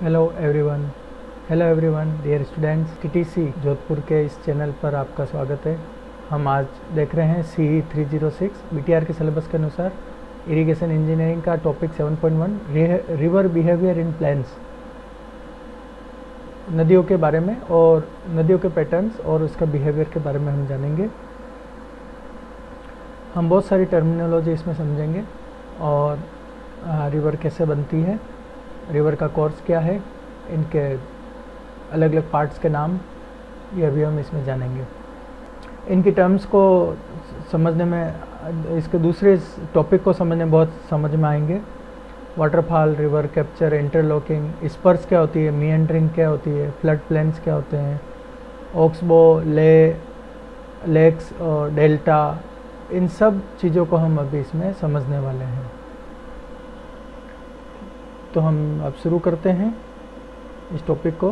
Hello everyone dear students, TTC Jodhpur के इस channel पर आपका स्वागत है। हम आज देख रहे हैं CE 306 BTR के सिलेबस के अनुसार इरिगेशन इंजीनियरिंग का topic 7.1 river behaviour in plains, नदियों के बारे में और नदियों के पैटर्न्स और उसका बिहेवियर के बारे में हम जानेंगे। हम बहुत सारी टर्मिनोलॉजी इसमें समझेंगे और रिवर कैसे बनती है, रिवर का कोर्स क्या है, इनके अलग अलग पार्ट्स के नाम, ये अभी हम इसमें जानेंगे। इनकी टर्म्स को समझने में, इसके दूसरे टॉपिक को समझने में बहुत समझ में आएंगे। वाटरफॉल, रिवर कैप्चर, इंटरलॉकिंग, स्पर्स क्या होती है, मीएंडरिंग क्या होती है, फ्लड प्लेन्स क्या होते हैं, ऑक्सबो, लेक्स और डेल्टा, इन सब चीज़ों को हम अभी इसमें समझने वाले हैं। तो हम अब शुरू करते हैं इस टॉपिक को।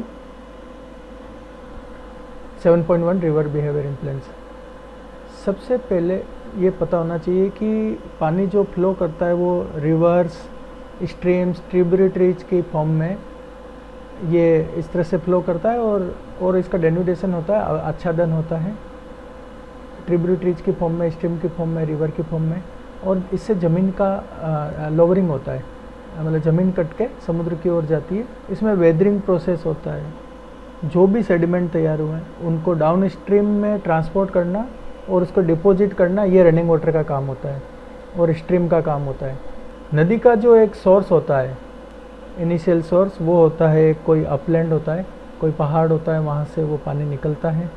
7.1 रिवर बिहेवियर इन प्लेन्स। सबसे पहले ये पता होना चाहिए कि पानी जो फ्लो करता है वो रिवर्स, स्ट्रीम्स, ट्रिब्यूटरीज की फॉर्म में ये इस तरह से फ्लो करता है और इसका डेनुडेशन होता है, आच्छादन होता है ट्रिब्यूटरीज की फॉर्म में, स्ट्रीम की फॉर्म में, रिवर की फॉर्म में, और इससे ज़मीन का लोअरिंग होता है, मतलब ज़मीन कट के समुद्र की ओर जाती है। इसमें वेदरिंग प्रोसेस होता है, जो भी सेडिमेंट तैयार हुए हैं उनको डाउन स्ट्रीम में ट्रांसपोर्ट करना और उसको डिपॉजिट करना, ये रनिंग वाटर का काम होता है और स्ट्रीम का काम होता है। नदी का जो एक सोर्स होता है, इनिशियल सोर्स, वो होता है कोई अपलैंड होता है, कोई पहाड़ होता है, वहाँ से वो पानी निकलता है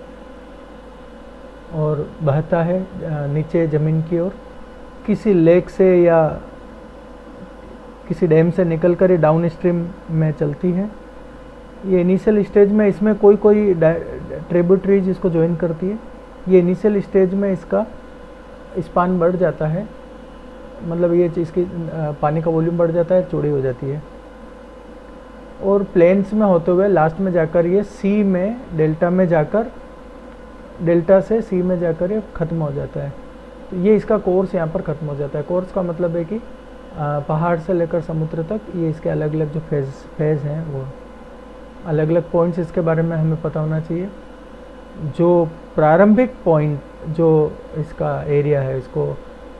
और बहता है नीचे ज़मीन की ओर। किसी लेक से या किसी डैम से निकलकर ये डाउन स्ट्रीम में चलती है। ये इनिशियल स्टेज में इसमें कोई ट्रिब्यूटरीज इसको ज्वाइन करती है। ये इनिशियल स्टेज में इसका स्पान बढ़ जाता है, मतलब ये इसकी पानी का वॉल्यूम बढ़ जाता है, चौड़ी हो जाती है, और प्लेन्स में होते हुए लास्ट में जाकर ये सी में, डेल्टा में जाकर, डेल्टा से सी में जाकर ये ख़त्म हो जाता है। तो ये इसका कोर्स यहाँ पर ख़त्म हो जाता है। कोर्स का मतलब है कि पहाड़ से लेकर समुद्र तक ये इसके अलग अलग जो फेज़ हैं, वो अलग अलग पॉइंट्स, इसके बारे में हमें पता होना चाहिए। जो प्रारंभिक पॉइंट जो इसका एरिया है, इसको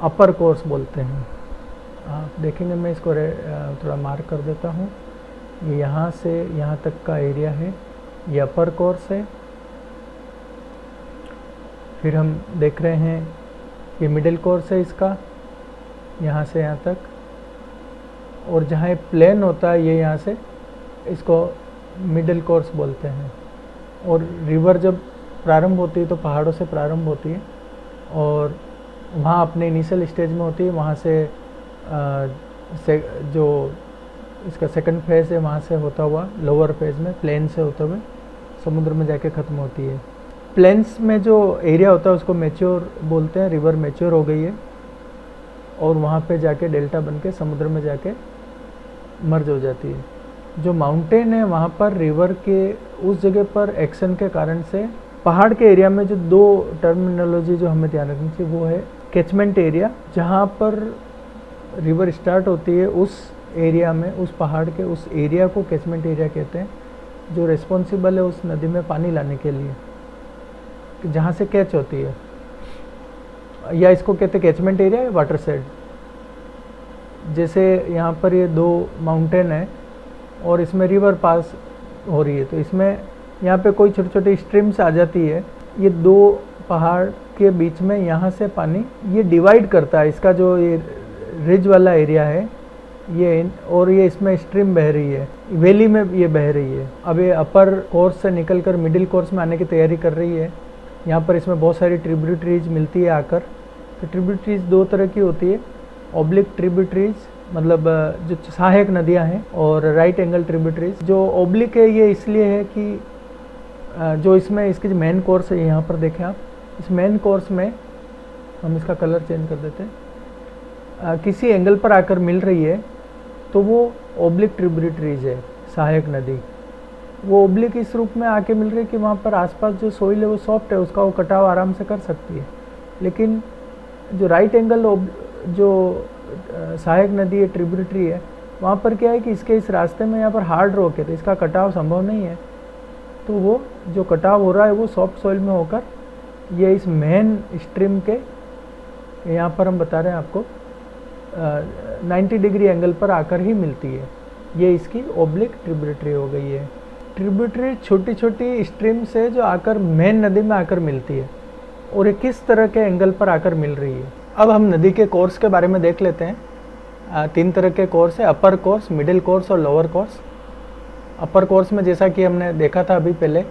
अपर कोर्स बोलते हैं। आप देखेंगे, मैं इसको थोड़ा मार्क कर देता हूँ। ये यहाँ से यहाँ तक का एरिया है, ये अपर कोर्स है। फिर हम देख रहे हैं ये मिडिल कोर्स है इसका, यहाँ से यहाँ तक, और जहाँ प्लेन होता है ये यहाँ से, इसको मिडिल कोर्स बोलते हैं। और रिवर जब प्रारंभ होती है तो पहाड़ों से प्रारंभ होती है और वहाँ अपने इनिशियल स्टेज में होती है, वहाँ से जो इसका सेकंड फेज़ है वहाँ से होता हुआ लोअर फेज़ में प्लेन से होते हुए समुद्र में जाके ख़त्म होती है। प्लेन्स में जो एरिया होता है उसको मैच्योर बोलते हैं। रिवर मैच्योर हो गई है और वहाँ पे जाके डेल्टा बन के समुद्र में जाके मर्ज हो जाती है। जो माउंटेन है वहाँ पर रिवर के उस जगह पर एक्शन के कारण से, पहाड़ के एरिया में जो दो टर्मिनोलॉजी जो हमें ध्यान रखनी चाहिए वो है कैचमेंट एरिया, जहाँ पर रिवर स्टार्ट होती है उस एरिया में, उस पहाड़ के उस एरिया को कैचमेंट एरिया कहते हैं, जो रिस्पॉन्सिबल है उस नदी में पानी लाने के लिए, जहाँ से कैच होती है, या इसको कहते हैं कैचमेंट एरिया या वाटर शेड। जैसे यहाँ पर ये दो माउंटेन है और इसमें रिवर पास हो रही है, तो इसमें यहाँ पे कोई छोटी छोटी स्ट्रीम्स आ जाती है, ये दो पहाड़ के बीच में यहाँ से पानी ये डिवाइड करता है। इसका जो ये रिज वाला एरिया है ये, और ये इसमें स्ट्रीम बह रही है, वैली में ये बह रही है। अब ये अपर कोर्स से निकलकर मिडिल कोर्स में आने की तैयारी कर रही है। यहाँ पर इसमें बहुत सारी ट्रिब्यूटरीज मिलती है आकर। तो ट्रिब्यूटरीज दो तरह की होती है, ऑब्लिक ट्रिब्यूटरीज, मतलब जो सहायक नदियाँ हैं, और राइट एंगल ट्रिब्यूटरीज। जो ऑब्लिक है ये इसलिए है कि जो इसमें इसकी जो मेन कोर्स है, यहाँ पर देखें आप, इस मेन कोर्स में हम इसका कलर चेंज कर देते हैं, किसी एंगल पर आकर मिल रही है तो वो ऑब्लिक ट्रिब्यूटरीज है, सहायक नदी। वो ऑब्लिक इस रूप में आके मिल रही है कि वहाँ पर आसपास जो सोइल है वो सॉफ्ट है, उसका वो कटाव आराम से कर सकती है। लेकिन जो राइट एंगल जो सहायक नदी है, ट्रिब्यूटरी है, वहाँ पर क्या है कि इसके इस रास्ते में यहाँ पर हार्ड रॉक है, तो इसका कटाव संभव नहीं है, तो वो जो कटाव हो रहा है वो सॉफ्ट सॉइल में होकर ये इस मेन स्ट्रीम के यहाँ पर हम बता रहे हैं आपको 90 डिग्री एंगल पर आकर ही मिलती है। ये इसकी ओब्लिक ट्रिब्यूटरी हो गई है। ट्रिब्यूटरी छोटी छोटी स्ट्रीम से जो आकर मेन नदी में आकर मिलती है और ये किस तरह के एंगल पर आकर मिल रही है। अब हम नदी के कोर्स के बारे में देख लेते हैं। 3 तरह के कोर्स है, अपर कोर्स, मिडिल कोर्स और लोअर कोर्स। अपर कोर्स में जैसा कि हमने देखा था अभी पहले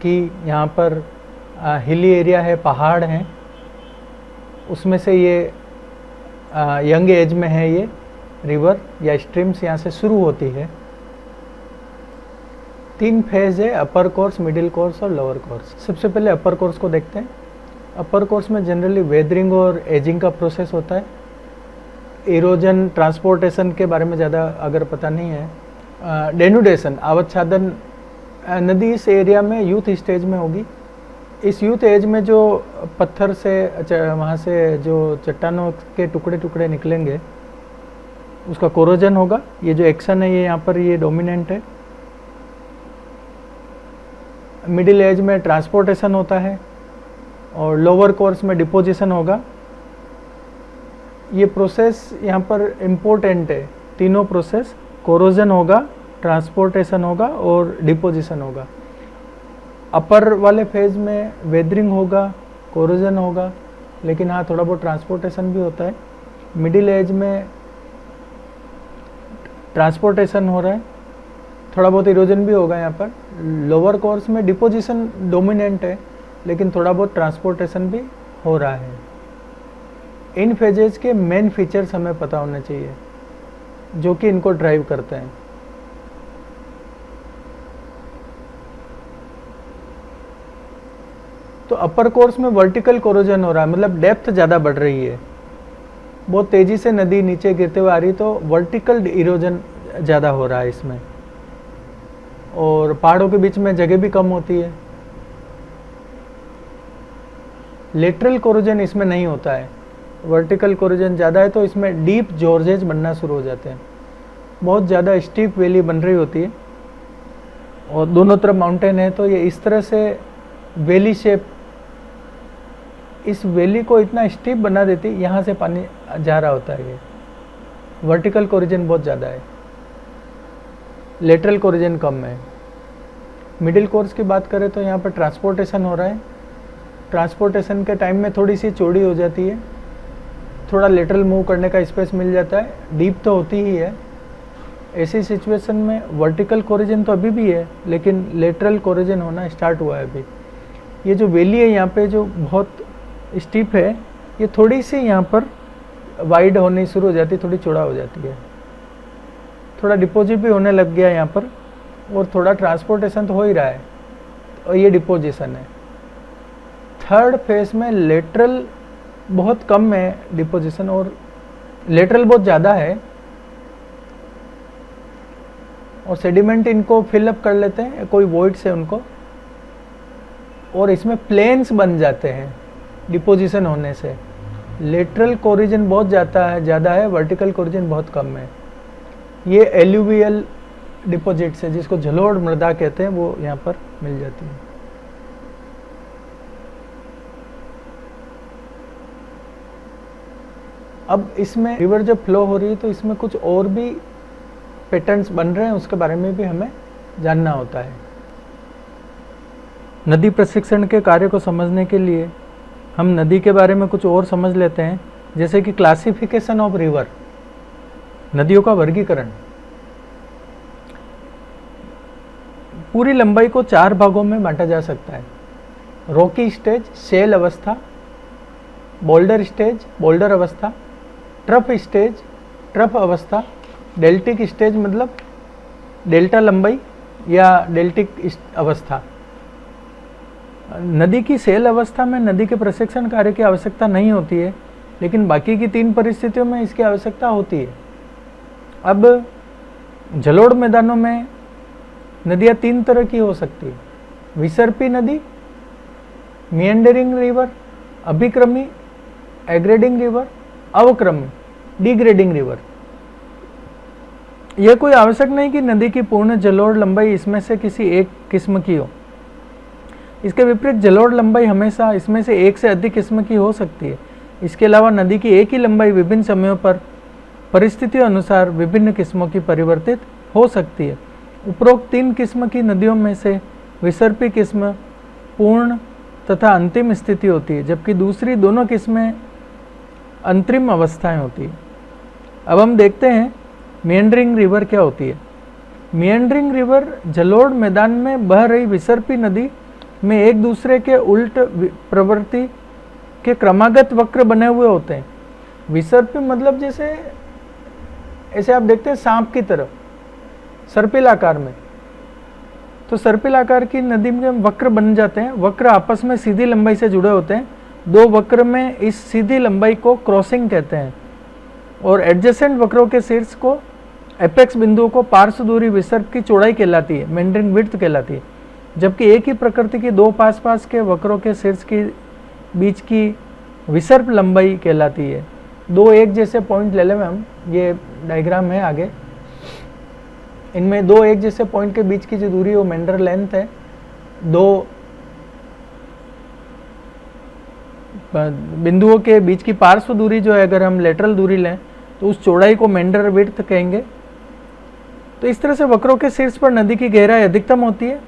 कि यहाँ पर हिली एरिया है, पहाड़ हैं, उसमें से ये यंग एज में है, ये रिवर या स्ट्रीम्स यहाँ से शुरू होती है। 3 फेज है, अपर कोर्स, मिडिल कोर्स और लोअर कोर्स। सबसे पहले अपर कोर्स को देखते हैं। अपर कोर्स में जनरली वेदरिंग और एजिंग का प्रोसेस होता है। इरोजन, ट्रांसपोर्टेशन के बारे में ज़्यादा अगर पता नहीं है। डेनुडेशन, अवच्छादन, नदी इस एरिया में यूथ स्टेज में होगी। इस यूथ एज में जो पत्थर से वहाँ से जो चट्टानों के टुकड़े टुकड़े निकलेंगे उसका कोरोजन होगा। ये जो एक्शन है ये यहाँ पर ये डोमिनेंट है। मिडिल एज में ट्रांसपोर्टेशन होता है और लोअर कोर्स में डिपोजिशन होगा। ये प्रोसेस यहाँ पर इम्पोर्टेंट है, तीनों प्रोसेस, कोरोजन होगा, ट्रांसपोर्टेशन होगा और डिपोजिशन होगा। अपर वाले फेज में वेदरिंग होगा, कोरोजन होगा, लेकिन हाँ थोड़ा बहुत ट्रांसपोर्टेशन भी होता है। मिडिल एज में ट्रांसपोर्टेशन हो रहा है, थोड़ा बहुत इरोजन भी होगा यहाँ पर। लोअर कोर्स में डिपोजिशन डोमिनेंट है, लेकिन थोड़ा बहुत ट्रांसपोर्टेशन भी हो रहा है। इन फेजेस के मेन फीचर्स हमें पता होने चाहिए जो कि इनको ड्राइव करते हैं। तो अपर कोर्स में वर्टिकल कोरोजन हो रहा है, मतलब डेप्थ ज़्यादा बढ़ रही है, बहुत तेज़ी से नदी नीचे गिरते हुए आ रही, तो वर्टिकल इरोजन ज़्यादा हो रहा है इसमें। और पहाड़ों के बीच में जगह भी कम होती है। लेटरल कोरोजन इसमें नहीं होता है, वर्टिकल कोरोजन ज़्यादा है, तो इसमें डीप जॉर्जेज बनना शुरू हो जाते हैं। बहुत ज़्यादा स्टीप वैली बन रही होती है और दोनों तरफ माउंटेन है, तो ये इस तरह से वैली शेप, इस वैली को इतना स्टीप बना देती है, यहाँ से पानी जा रहा होता है। ये वर्टिकल कोरोजन बहुत ज़्यादा है, लेटरल कोरोजन कम है। मिडिल कोर्स की बात करें तो यहाँ पर ट्रांसपोर्टेशन हो रहा है। ट्रांसपोर्टेशन के टाइम में थोड़ी सी चौड़ी हो जाती है, थोड़ा लेटरल मूव करने का स्पेस मिल जाता है, डीप तो होती ही है। ऐसी सिचुएशन में वर्टिकल कोरोजन तो अभी भी है, लेकिन लेटरल कोरोजन होना स्टार्ट हुआ है अभी। ये जो वैली है यहाँ पे जो बहुत स्टीप है, ये थोड़ी सी यहाँ पर वाइड होनी शुरू हो जाती है, थोड़ी चौड़ा हो जाती है, थोड़ा डिपोजिट भी होने लग गया यहाँ पर, और थोड़ा ट्रांसपोर्टेशन तो हो ही रहा है, और ये डिपोजिशन है। थर्ड फेज में लेटरल बहुत कम है डिपोजिशन, और लेटरल बहुत ज़्यादा है, और सेडिमेंट इनको फिलअप कर लेते हैं कोई वॉइड से उनको, और इसमें प्लेन्स बन जाते हैं डिपोजिशन होने से। लेटरल कोरिजन बहुत ज़्यादा है, वर्टिकल कोरिजन बहुत कम है। ये एल्यूवियल डिपोजिट्स है जिसको जलोढ़ मृदा कहते हैं, वो यहाँ पर मिल जाती है। अब इसमें रिवर जब फ्लो हो रही है तो इसमें कुछ और भी पैटर्न्स बन रहे हैं, उसके बारे में भी हमें जानना होता है। नदी प्रशिक्षण के कार्य को समझने के लिए हम नदी के बारे में कुछ और समझ लेते हैं, जैसे कि क्लासिफिकेशन ऑफ रिवर, नदियों का वर्गीकरण। पूरी लंबाई को 4 भागों में बांटा जा सकता है। रॉकी स्टेज, शेल अवस्था, बोल्डर स्टेज, बोल्डर अवस्था, ट्रफ स्टेज, ट्रफ अवस्था, डेल्टिक स्टेज मतलब डेल्टा लंबाई या डेल्टिक अवस्था। नदी की शेल अवस्था में नदी के प्रशिक्षण कार्य की आवश्यकता नहीं होती है, लेकिन बाकी की 3 परिस्थितियों में इसकी आवश्यकता होती है। अब जलोढ़ मैदानों में नदियाँ 3 तरह की हो सकती है। विसर्पी नदी, मिएंडरिंग रिवर, अभिक्रमी एग्रेडिंग रिवर, अवक्रमी डिग्रेडिंग रिवर। यह कोई आवश्यक नहीं कि नदी की पूर्ण जलोढ़ लंबाई इसमें से किसी एक किस्म की हो। इसके विपरीत जलोढ़ लंबाई हमेशा इसमें से एक से अधिक किस्म की हो सकती है। इसके अलावा नदी की एक ही लंबाई विभिन्न समयों पर परिस्थितियों अनुसार विभिन्न किस्मों की परिवर्तित हो सकती है। उपरोक्त 3 किस्म की नदियों में से विसर्पी किस्म पूर्ण तथा अंतिम स्थिति होती है, जबकि दूसरी दोनों किस्में अंतरिम अवस्थाएं होती है। अब हम देखते हैं मिएंडरिंग रिवर क्या होती है। मिएंडरिंग रिवर जलोढ़ मैदान में बह रही विसर्पी नदी में एक दूसरे के उल्ट प्रवृत्ति के क्रमागत वक्र बने हुए होते हैं। विसर्पी मतलब जैसे ऐसे आप देखते हैं सांप की तरह सर्पिल आकार में, तो सर्पिल आकार की नदी में वक्र बन जाते हैं। वक्र आपस में सीधी लंबाई से जुड़े होते हैं। 2 वक्र में इस सीधी लंबाई को क्रॉसिंग कहते हैं और एडजेसेंट वक्रों के शीर्ष को एपेक्स बिंदुओं को पार्श्व दूरी विसर्प की चौड़ाई कहलाती है, मेंडरिंग विड्थ कहलाती है। जबकि एक ही प्रकृति की 2 पास के वक्रों के शीर्ष के बीच की विसर्प लंबाई कहलाती है। 2 एक जैसे पॉइंट ले लें हम, ये डायग्राम है आगे, इनमें 2 एक जैसे पॉइंट के बीच की जो दूरी है वो मेंडर लेंथ है। 2 बिंदुओं के बीच की पार्श्व दूरी जो है, अगर हम लेटरल दूरी लें तो उस चौड़ाई को मेंडर विड्थ कहेंगे। तो इस तरह से वक्रों के शीर्ष पर नदी की गहराई अधिकतम होती है,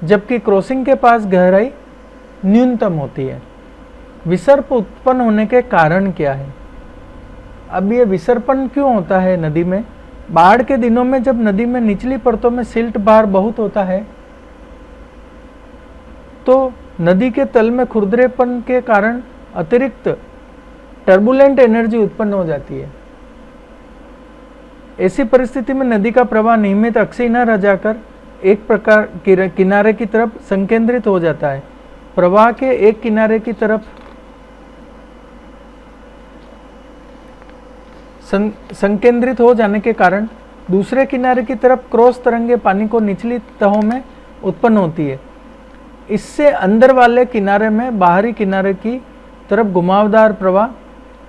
जबकि क्रॉसिंग के पास गहराई न्यूनतम होती है। विसर्प उत्पन्न होने के कारण क्या है? अब ये विसर्पण क्यों होता है नदी में? बाढ़ के दिनों में जब नदी में निचली परतों में सिल्ट भार बहुत होता है तो नदी के तल में खुरदरेपन के कारण अतिरिक्त टर्बुलेंट एनर्जी उत्पन्न हो जाती है। ऐसी परिस्थिति में नदी का प्रवाह नियमित अक्षीय न रह जाकर एक प्रकार किनारे की तरफ संकेंद्रित हो जाता है। प्रवाह के एक किनारे की तरफ संकेंद्रित हो जाने के कारण दूसरे किनारे की तरफ क्रॉस तरंगे पानी को निचली तहों में उत्पन्न होती है। इससे अंदर वाले किनारे में बाहरी किनारे की तरफ घुमावदार प्रवाह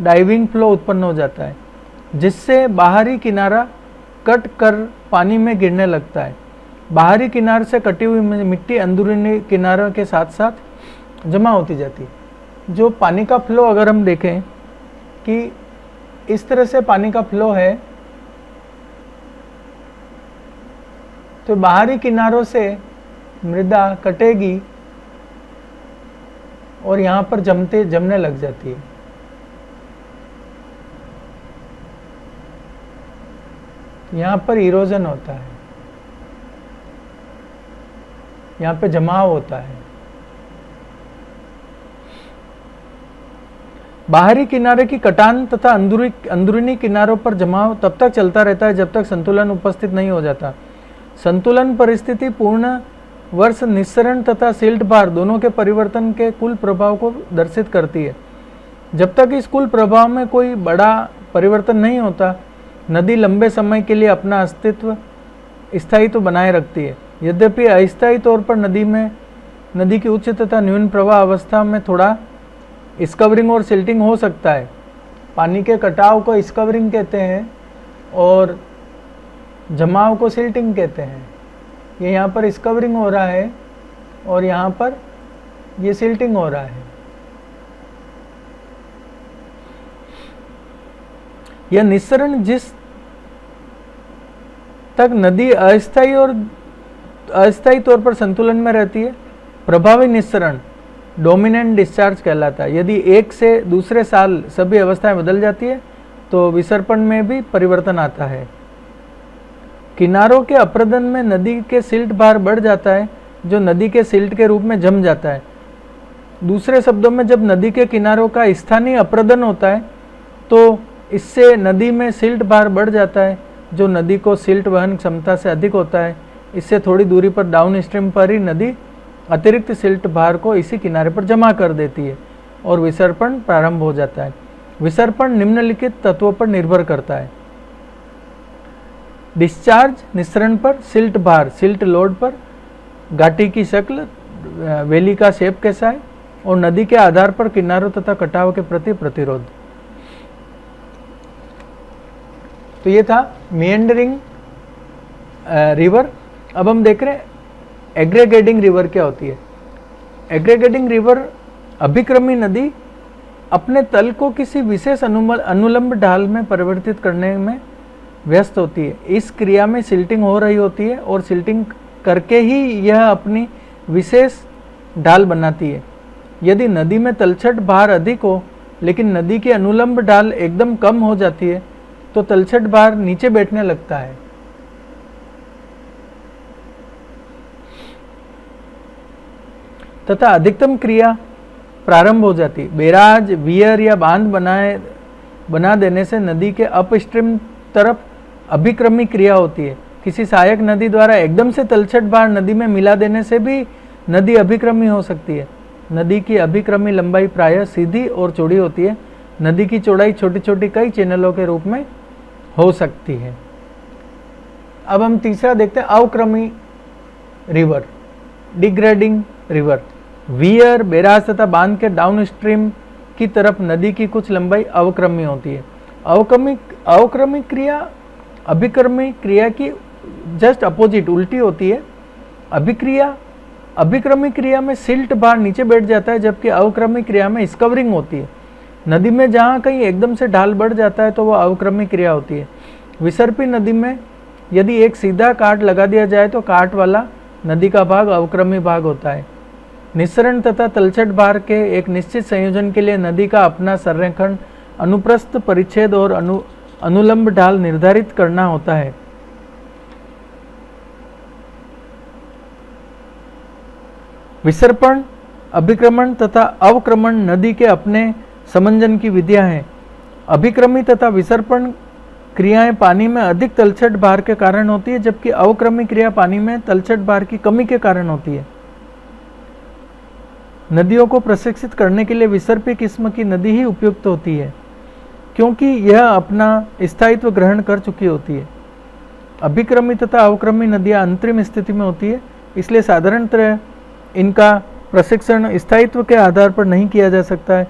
डाइविंग फ्लो उत्पन्न हो जाता है, जिससे बाहरी किनारा कट कर पानी में गिरने लगता है। बाहरी किनारे से कटी हुई मिट्टी अंदरूनी किनारों के साथ साथ जमा होती जाती है। जो पानी का फ्लो अगर हम देखें कि इस तरह से पानी का फ्लो है, तो बाहरी किनारों से मृदा कटेगी और यहाँ पर जमने लग जाती है। यहाँ पर इरोजन होता है, यहाँ पे जमाव होता है। बाहरी किनारे की कटान तथा अंदरूनी किनारों पर जमाव तब तक चलता रहता है जब तक संतुलन उपस्थित नहीं हो जाता। संतुलन परिस्थिति पूर्ण वर्ष निस्सरण तथा सिल्ट भार दोनों के परिवर्तन के कुल प्रभाव को दर्शित करती है। जब तक इस कुल प्रभाव में कोई बड़ा परिवर्तन नहीं होता, नदी लंबे समय के लिए अपना अस्तित्व स्थायित्व बनाए रखती है। यद्यपि अस्थायी तौर पर नदी की उच्च तथा न्यून प्रवाह अवस्था में थोड़ा स्कवरिंग और सिल्टिंग हो सकता है। पानी के कटाव को स्कवरिंग कहते हैं और जमाव को सिल्टिंग कहते हैं। ये यहाँ पर स्कवरिंग हो रहा है और यहाँ पर ये सिल्टिंग हो रहा है। यह निस्सरण जिस तक नदी अस्थायी तौर पर संतुलन में रहती है, प्रभावी निस्सरण डोमिनेंट डिस्चार्ज कहलाता है। यदि एक से दूसरे साल सभी अवस्थाएं बदल जाती है तो विसर्पण में भी परिवर्तन आता है। किनारों के अप्रदन में नदी के सिल्ट भार बढ़ जाता है, जो नदी के सिल्ट के रूप में जम जाता है। दूसरे शब्दों में, जब नदी के किनारों का स्थानीय अप्रदन होता है तो इससे नदी में सिल्ट भार बढ़ जाता है, जो नदी को सिल्ट वहन क्षमता से अधिक होता है। इससे थोड़ी दूरी पर डाउन स्ट्रीम पर ही नदी अतिरिक्त सिल्ट भार को इसी किनारे पर जमा कर देती है और विसर्पण प्रारंभ हो जाता है। विसर्पण निम्नलिखित तत्वों पर निर्भर करता है: डिस्चार्ज निस्सरण पर, सिल्ट भार सिल्ट लोड पर, घाटी की शक्ल वैली का शेप कैसा है और नदी के आधार पर किनारों तथा कटाव के प्रति प्रतिरोध। तो ये था मिएंडरिंग रिवर। अब हम देख रहे हैं एग्रीगेटिंग रिवर क्या होती है। एग्रीगेटिंग रिवर अभिक्रमी नदी अपने तल को किसी विशेष अनुलंब ढाल में परिवर्तित करने में व्यस्त होती है। इस क्रिया में सिल्टिंग हो रही होती है और सिल्टिंग करके ही यह अपनी विशेष ढाल बनाती है। यदि नदी में तलछट भार अधिक हो लेकिन नदी की अनुलंब ढाल एकदम कम हो जाती है तो तलछट भार नीचे बैठने लगता है। तथा अधिकतम क्रिया प्रारंभ हो जाती है। बैराज, वियर या बांध बना देने से नदी के अपस्ट्रीम तरफ अभिक्रमी क्रिया होती है। किसी सहायक नदी द्वारा एकदम से तलछट भार नदी में मिला देने से भी नदी अभिक्रमी हो सकती है। नदी की अभिक्रमी लंबाई प्रायः सीधी और चौड़ी होती है। नदी की चौड़ाई छोटी छोटी कई चैनलों के रूप में हो सकती है। अब हम तीसरा देखते हैं अवक्रमी river, degrading river. Weir, barrage तथा बांध के डाउन स्ट्रीम की तरफ नदी की कुछ लंबाई अवक्रमी होती है। अवक्रमी क्रिया अभिक्रमी क्रिया की जस्ट अपोजिट उल्टी होती है। अभिक्रमी क्रिया में सिल्ट भार नीचे बैठ जाता है जबकि अवक्रमी क्रिया में स्कवरिंग होती है। नदी में जहाँ कहीं एकदम से ढाल बढ़ जाता है तो वह अवक्रमी क्रिया होती है। विसर्पी नदी में यदि एक सीधा काट लगा दिया जाए तो काट वाला नदी का भाग अवक्रमी भाग होता है। निस्सरण तथा तलछट भार के एक निश्चित संयोजन के लिए नदी का अपना संरेखण, अनुप्रस्थ परिच्छेद और अनुलंब ढाल निर्धारित करना होता है। विसर्पण, अभिक्रमण तथा अवक्रमण नदी के अपने समंजन की विधियां हैं। अभिक्रमी तथा विसर्पण क्रियाएं पानी में अधिक तलछट भार के कारण होती है जबकि अवक्रमी क्रिया पानी में तलछट भार की कमी के कारण होती है। नदियों को प्रशिक्षित करने के लिए विसर्पी किस्म की नदी ही उपयुक्त होती है क्योंकि यह अपना स्थायित्व ग्रहण कर चुकी होती है। अभिक्रमी तथा अवक्रमी नदियां अंतरिम स्थिति में होती है, इसलिए साधारणतः इनका प्रशिक्षण स्थायित्व के आधार पर नहीं किया जा सकता है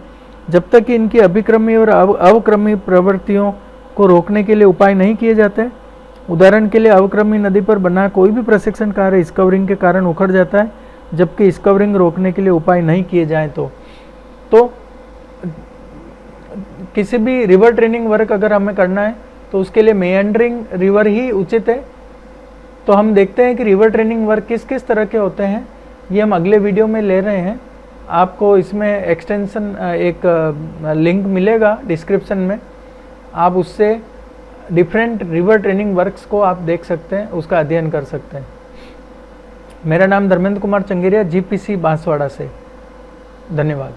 जब तक कि इनकी अभिक्रमी और अवक्रमी प्रवृत्तियों को रोकने के लिए उपाय नहीं किए जाते। उदाहरण के लिए अवक्रमी नदी पर बना कोई भी प्रशिक्षण कार्य स्कवरिंग के कारण उखड़ जाता है जबकि स्कवरिंग रोकने के लिए उपाय नहीं किए जाएं तो किसी भी रिवर ट्रेनिंग वर्क अगर हमें करना है तो उसके लिए मेएंडरिंग रिवर ही उचित है। तो हम देखते हैं कि रिवर ट्रेनिंग वर्क किस किस तरह के होते हैं, ये हम अगले वीडियो में ले रहे हैं। आपको इसमें एक्सटेंशन एक लिंक मिलेगा डिस्क्रिप्शन में, आप उससे डिफरेंट रिवर ट्रेनिंग वर्क्स को आप देख सकते हैं, उसका अध्ययन कर सकते हैं। मेरा नाम धर्मेंद्र कुमार चंगेरिया, जीपीसी बांसवाड़ा से। धन्यवाद।